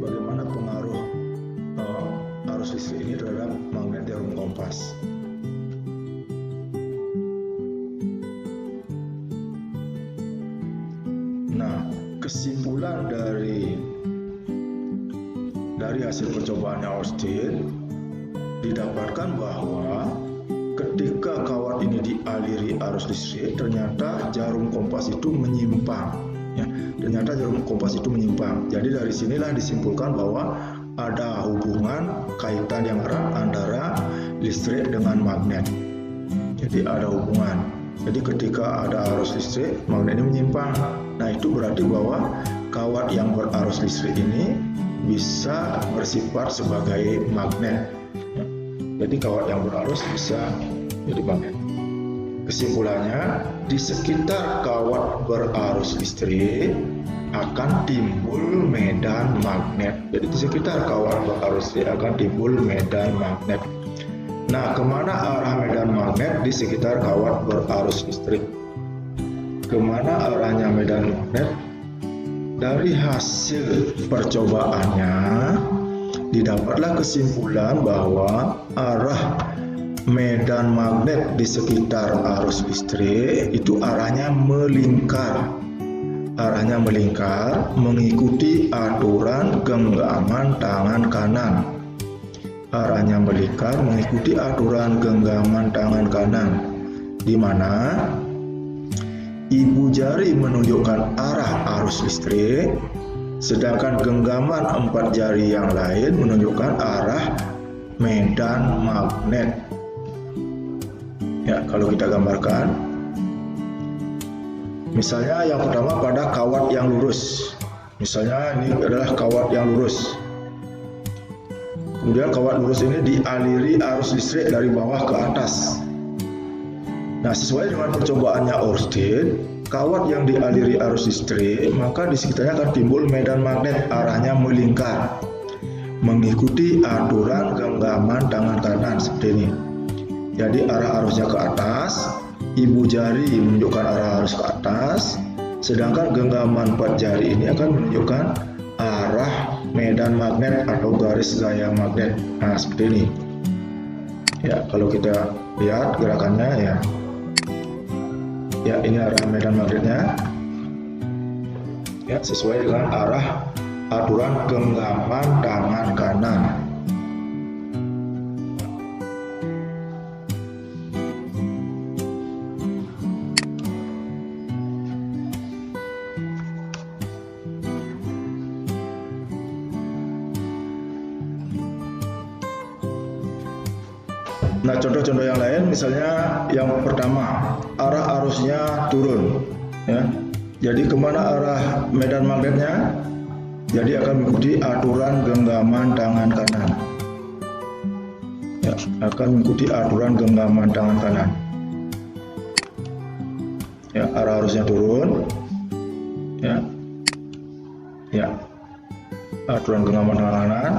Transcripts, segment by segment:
Bagaimana pengaruh arus listrik ini terhadap magnet jarum kompas? Nah, kesimpulan dari hasil percobaannya Austin didapatkan bahwa ketika kawat ini dialiri arus listrik, ternyata jarum kompas itu menyimpang. Ya, ternyata jarum kompas itu menyimpang. Jadi dari sinilah disimpulkan bahwa ada hubungan kaitan yang erat antara listrik dengan magnet. Jadi ada hubungan. Jadi ketika ada arus listrik, magnet ini menyimpang. Nah, itu berarti bahwa kawat yang berarus listrik ini bisa bersifat sebagai magnet. Jadi kawat yang berarus bisa jadi magnet. Kesimpulannya, di sekitar kawat berarus listrik akan timbul medan magnet. Jadi di sekitar kawat berarus listrik akan timbul medan magnet. Nah, kemana arah medan magnet di sekitar kawat berarus listrik? Kemana arahnya medan magnet? Dari hasil percobaannya didapatlah kesimpulan bahwa arah medan magnet di sekitar arus listrik itu arahnya melingkar. Arahnya melingkar mengikuti aturan genggaman tangan kanan. Arahnya melingkar mengikuti aturan genggaman tangan kanan, di mana ibu jari menunjukkan arah arus listrik, sedangkan genggaman 4 jari yang lain menunjukkan arah medan magnet. Ya, kalau kita gambarkan, misalnya yang pertama pada kawat yang lurus. Misalnya ini adalah kawat yang lurus. Kemudian kawat lurus ini dialiri arus listrik dari bawah ke atas. Nah, sesuai dengan percobaannya Austin, kawat yang dialiri arus listrik, maka di sekitarnya akan timbul medan magnet, arahnya melingkar mengikuti aturan genggaman tangan kanan seperti ini. Jadi arah arusnya ke atas, ibu jari menunjukkan arah arus ke atas, sedangkan genggaman 4 jari ini akan menunjukkan arah medan magnet atau garis gaya magnet. Nah, seperti ini. Ya, kalau kita lihat gerakannya ya. Ya, ini arah medan magnetnya. Ya, sesuai dengan arah aturan genggaman tangan kanan. Nah, contoh-contoh yang lain, misalnya yang pertama, arah arusnya turun, ya. Jadi kemana arah medan magnetnya? Jadi akan mengikuti aturan genggaman tangan kanan. Ya, akan mengikuti aturan genggaman tangan kanan. Ya, arah arusnya turun, ya, ya, aturan genggaman tangan kanan.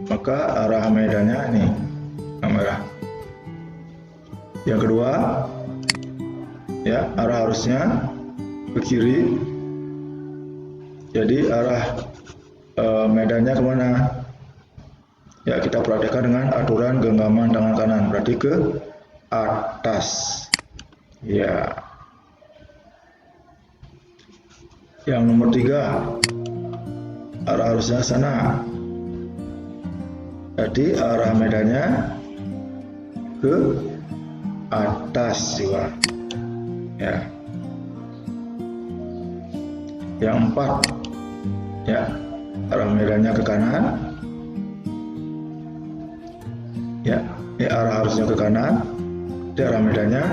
Maka arah medannya ini merah. Yang kedua, ya, arah arusnya ke kiri. Jadi arah medannya kemana? Ya, kita perhatikan dengan aturan genggaman tangan kanan, berarti ke atas. Ya. Yang nomor 3, arah arusnya sana. Jadi arah medannya ke atas juga. Ya. Yang 4, ya, arah medannya ke kanan. Ya, ini arah arusnya ke kanan, di arah medannya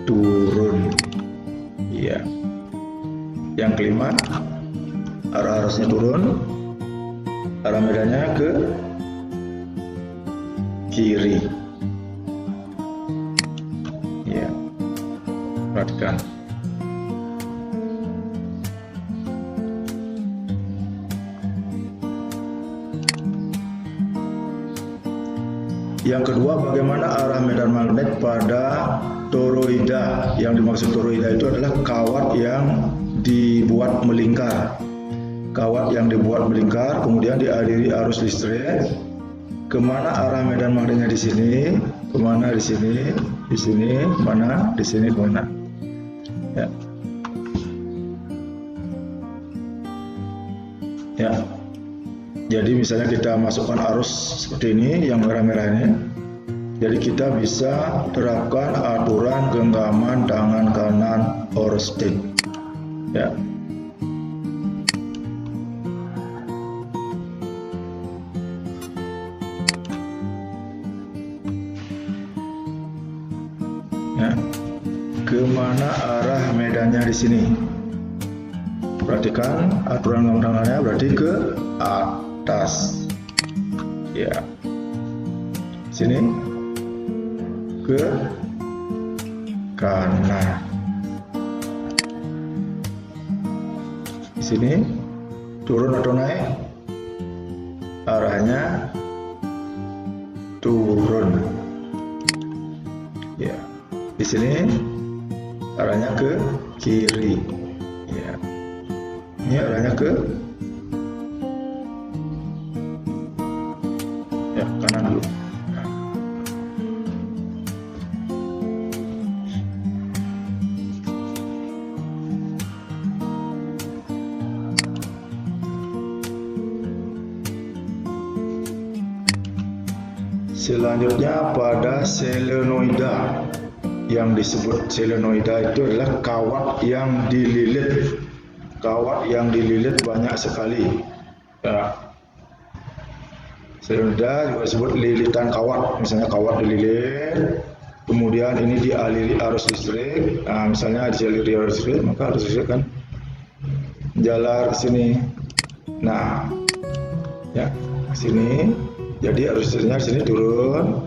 turun. Ya. Yang kelima, arah arusnya turun, arah medannya ke kiri. Ya, perhatikan. Yang kedua, bagaimana arah medan magnet pada toroida. Yang dimaksud toroida itu adalah kawat yang dibuat melingkar. Kawat yang dibuat melingkar, kemudian dialiri arus listrik. Kemana arah medan magnetnya di sini? Kemana di sini? Di sini, mana? Di sini, kemana? Ya. Ya. Jadi misalnya kita masukkan arus seperti ini, yang merah-merah ini. Jadi kita bisa terapkan aturan genggaman tangan kanan overstick. Ya. Ya. Kemana arah medannya di sini? Perhatikan aturan genggaman tangannya, berarti ke atas. Ya. Sini ke kanan. Di sini turun atau naik? Arahnya turun. Ya. Di sini arahnya ke kiri. Ya. Ini arahnya ke kanan dulu. Selanjutnya pada selenoida. Yang disebut selenoida itu adalah kawat yang dililit. Kawat yang dililit banyak sekali. Ya. Selenoida juga disebut lilitan kawat. Misalnya kawat dililit, kemudian ini dialiri arus listrik. Nah, misalnya dialiri arus listrik, maka arus listrik kan jalan ke sini. Nah, ya ke sini. Jadi arus listriknya di sini turun,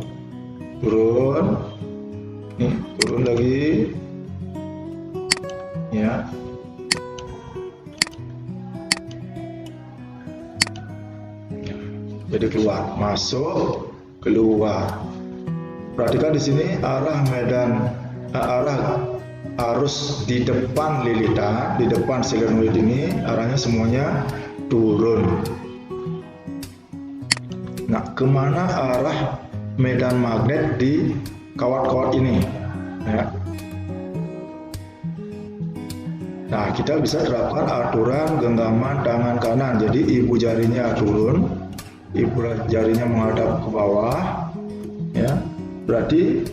nih turun lagi, ya. Jadi keluar, masuk, keluar. Perhatikan di sini arah medan, arah arus di depan lilitan, di depan solenoid ini arahnya semuanya turun. Nah, kemana arah medan magnet di kawat-kawat ini? Ya. Nah, kita bisa terapkan aturan genggaman tangan kanan. Jadi ibu jarinya turun, ibu jarinya menghadap ke bawah, ya. Berarti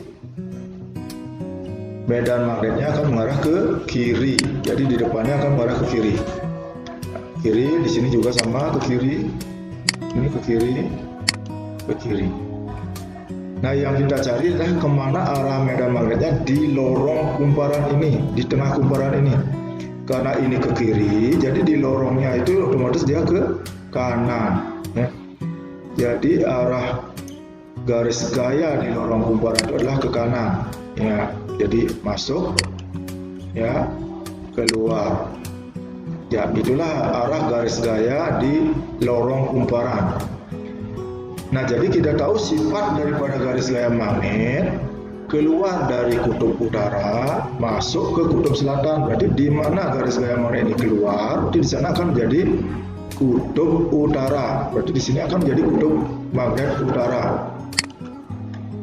medan magnetnya akan mengarah ke kiri. Jadi di depannya akan mengarah ke kiri. Nah, kiri di sini juga sama, ke kiri. Ini ke kiri, ke kiri. Nah, yang kita cari adalah kemana arah medan magnetnya di lorong kumparan ini, di tengah kumparan ini. Karena ini ke kiri, jadi di lorongnya itu otomatis dia ke kanan. Ya. Jadi arah garis gaya di lorong kumparan itu adalah ke kanan. Ya, jadi masuk, ya, keluar. Ya, itulah arah garis gaya di lorong kumparan. Nah, jadi kita tahu sifat daripada garis gaya magnet keluar dari kutub utara masuk ke kutub selatan. Berarti di mana garis gaya magnet ini keluar, di sana akan menjadi kutub utara. Berarti di sini akan menjadi kutub magnet utara.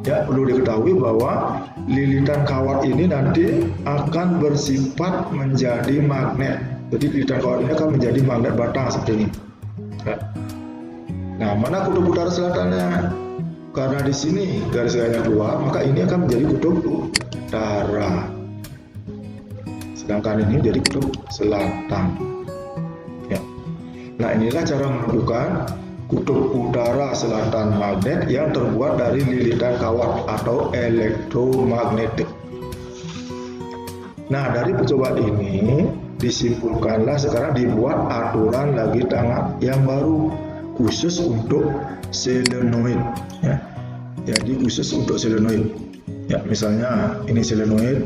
Ya, perlu diketahui bahwa lilitan kawat ini nanti akan bersifat menjadi magnet. Jadi lilitan kawat ini akan menjadi magnet batang seperti ini. Ya. Nah, mana kutub utara selatannya? Karena di sini garis gayanya keluar, maka ini akan menjadi kutub utara. Sedangkan ini jadi kutub selatan. Ya. Nah, inilah cara menentukan kutub utara selatan magnet yang terbuat dari lilitan kawat atau elektromagnetik. Nah, dari percobaan ini disimpulkanlah sekarang dibuat aturan lagi tangan yang baru khusus untuk solenoid ya. Jadi khusus untuk solenoid. Ya, misalnya ini solenoid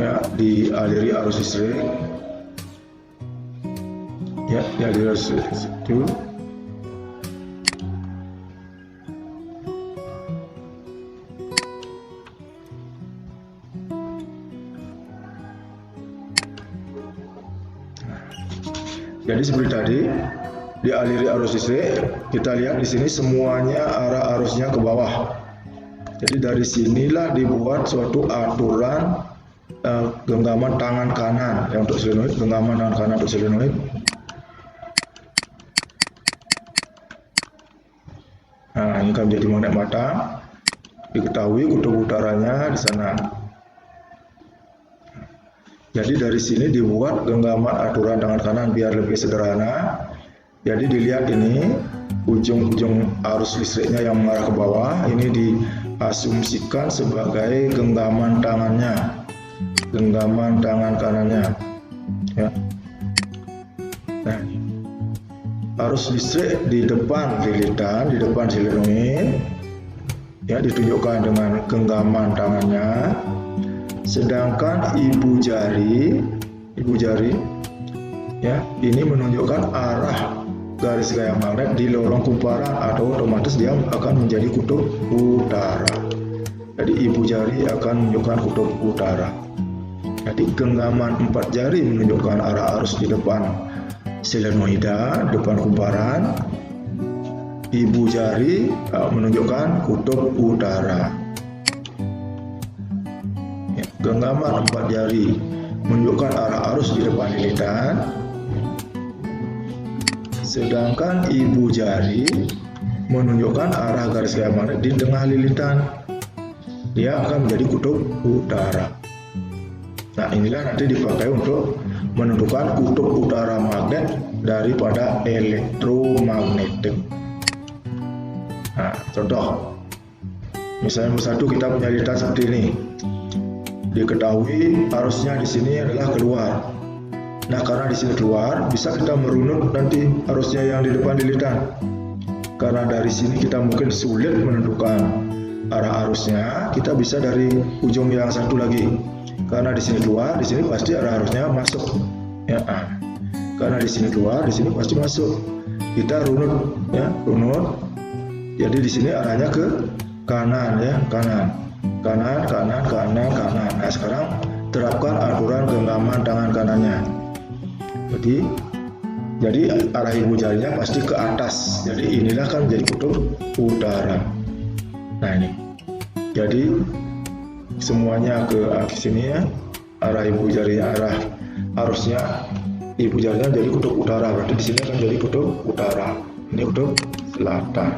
ya, dialiri arus listrik. Ya, dialiri arus listrik itu. Jadi seperti tadi dialiri arus listrik, kita lihat di sini semuanya arah arusnya ke bawah. Jadi dari sinilah dibuat suatu aturan genggaman tangan kanan yang untuk solenoid, genggaman tangan kanan untuk solenoid. Nah, ini kan menjadi magnet matang. Diketahui kutub utaranya di sana. Jadi dari sini dibuat genggaman aturan tangan kanan biar lebih sederhana. Jadi dilihat ini ujung-ujung arus listriknya yang mengarah ke bawah ini diasumsikan sebagai genggaman tangannya, genggaman tangan kanannya. Ya. Nah, arus listrik di depan lilitan, di depan solenoid, ya ditunjukkan dengan genggaman tangannya. Sedangkan ibu jari ya ini menunjukkan arah garis gaya magnet di lorong kumparan atau otomatis dia akan menjadi kutub utara. Jadi ibu jari akan menunjukkan kutub utara. Jadi genggaman 4 jari menunjukkan arah arus di depan solenoida, depan kumparan. Ibu jari menunjukkan kutub utara. Genggaman 4 jari menunjukkan arah arus di depan lilitan, sedangkan ibu jari menunjukkan arah garis gaya magnet di tengah lilitan. Dia akan menjadi kutub utara. Nah, inilah nanti dipakai untuk menentukan kutub utara magnet daripada elektromagnetik. Nah, contoh, misalnya satu kita punya lilitan seperti ini. Diketahui arusnya di sini adalah keluar. Nah, karena di sini keluar, bisa kita merunut nanti arusnya yang di depan lilitan. Karena dari sini kita mungkin sulit menentukan arah arusnya, kita bisa dari ujung yang satu lagi. Karena di sini keluar, di sini pasti arah arusnya masuk. Ya, karena di sini keluar, di sini pasti masuk. Kita runut, ya, runut. Jadi di sini arahnya ke kanan, ya, kanan. Kanan. Nah, sekarang terapkan aturan genggaman tangan kanannya. Jadi arah ibu jarinya pasti ke atas. Jadi inilah kan menjadi kutub utara. Nah, ini. Jadi semuanya ke sini ya. Arah ibu jarinya, arah arusnya ibu jarinya jadi kutub utara. Berarti di sini akan jadi kutub utara. Ini kutub selatan.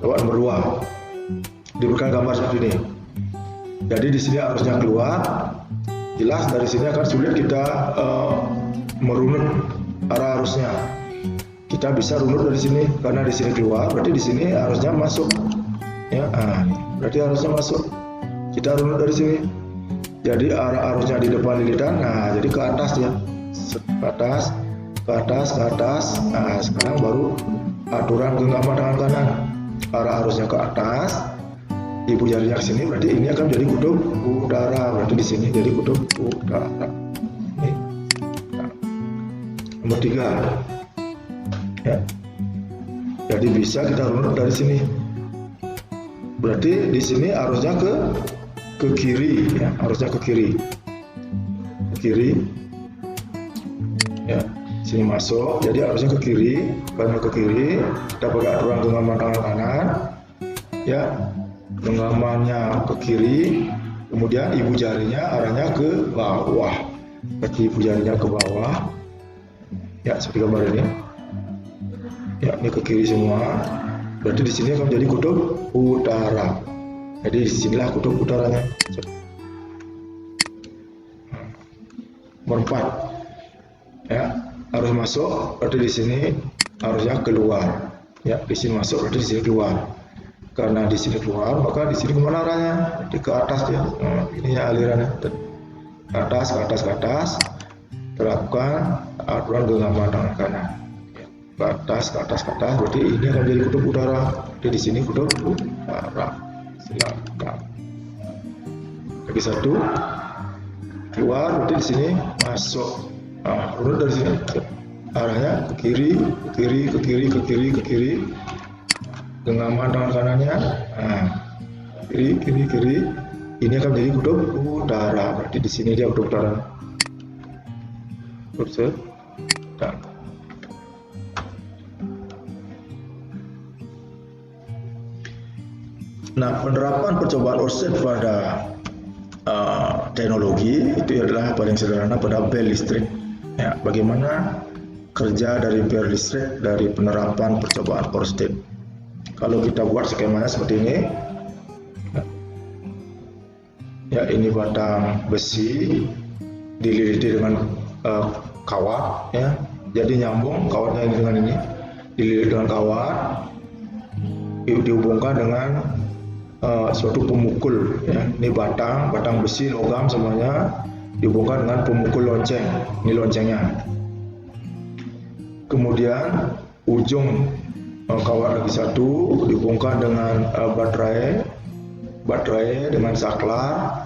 Coba nomor 2. Diberikan gambar seperti ini. Jadi di sini arusnya keluar, jelas dari sini akan sulit kita merunut arah arusnya. Kita bisa runut dari sini karena di sini keluar, berarti di sini arusnya masuk. Ya, berarti arusnya masuk. Kita runut dari sini. Jadi arah arusnya di depan lilitan, nah jadi ke atas ya, ke atas. Nah, sekarang baru aturan genggaman tangan kanan. Arah arusnya ke atas. Ibu jarinya ke sini, berarti ini akan menjadi kutub utara. Berarti di sini jadi kutub utara. Ini. Nah. Nomor 3. Ya. Jadi bisa kita runut dari sini. Berarti di sini arusnya ke kiri, ya, arusnya ke kiri. Ke kiri. Ya, sini masuk. Jadi arusnya ke kiri. Karena ke kiri, kita pakai aturan genggaman tangan kanan. Ya. Genggamannya ke kiri, kemudian ibu jarinya arahnya ke bawah. Berarti ibu jarinya ke bawah. Ya, seperti gambar ini. Ya, ini ke kiri semua. Berarti di sini akan menjadi kutub utara. Jadi di sinilah kutub utaranya. Nomor 4. Ya, arus masuk. Berarti di sini harusnya keluar. Ya, di sini masuk berarti di sini keluar. Karena di sini keluar, maka di sini kemana arahnya? Di ke atas ya. Nah, ini ya alirannya. Ke atas, ke atas, ke atas. Terapkan aturan genggaman tangan kanan. Ke atas, ke atas, ke atas. Berarti ini akan menjadi kutub utara. Jadi di sini kutub utara. Silakan. Lagi satu. Keluar, berarti di sini masuk. Nah, urut dari sini. Arahnya ke kiri, ke kiri, ke kiri, ke kiri, ke kiri. Genggaman tangan kanannya, nah, kiri, kiri, kiri. Ini akan menjadi kutub utara. Berarti di sini dia kutub utara. Kutub utara. Nah, penerapan percobaan Oersted pada teknologi itu adalah paling sederhana pada bel listrik. Ya, bagaimana kerja dari bel listrik dari penerapan percobaan Oersted? Kalau kita buat skemanya seperti ini, ya ini batang besi dililiti dengan kawat, ya, jadi nyambung kawatnya ini dengan ini, dililit dengan kawat, dihubungkan dengan suatu pemukul, ya. Ini batang besi, logam semuanya dihubungkan dengan pemukul lonceng. Ini loncengnya. Kemudian ujung kawat lagi satu dihubungkan dengan baterai dengan saklar,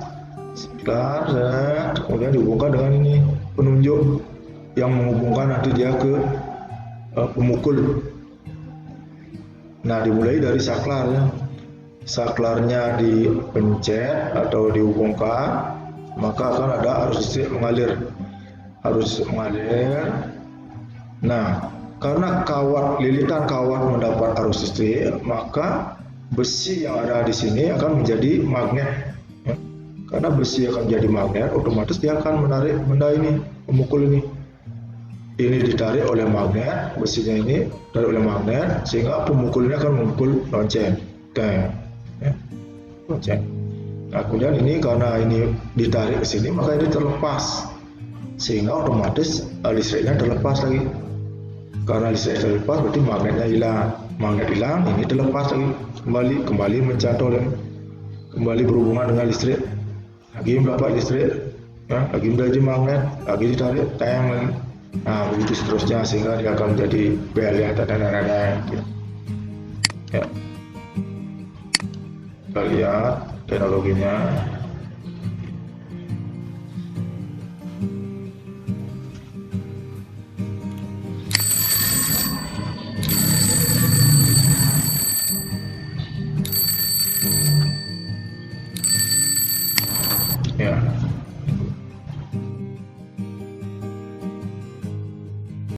kemudian dihubungkan dengan ini penunjuk yang menghubungkan nanti dia ke pemukul. Nah, dimulai dari saklar, ya. Saklarnya dipencet atau dihubungkan, maka akan ada arus listrik mengalir. Nah, karena lilitan kawat mendapat arus listrik, maka besi yang ada di sini akan menjadi magnet. Ya. Karena besi akan menjadi magnet, otomatis dia akan menarik benda ini, pemukul ini. Ini ditarik oleh magnet, besinya ini ditarik oleh magnet, sehingga pemukul ini akan memukul lonceng. Ya. Lonceng. Nah, kemudian ini karena ini ditarik ke sini, maka ini terlepas, sehingga otomatis listriknya terlepas lagi. Karena listrik terlepas berarti magnetnya hilang. Magnet hilang, ini terlepas lagi, kembali mencantol, kembali berhubungan dengan listrik. Lagi mendapat listrik, ya, lagi menjadi magnet, lagi ditarik, tayang lagi. Nah, begitu seterusnya sehingga dia akan menjadi bel yang gitu. Ya. Kita lihat teknologinya.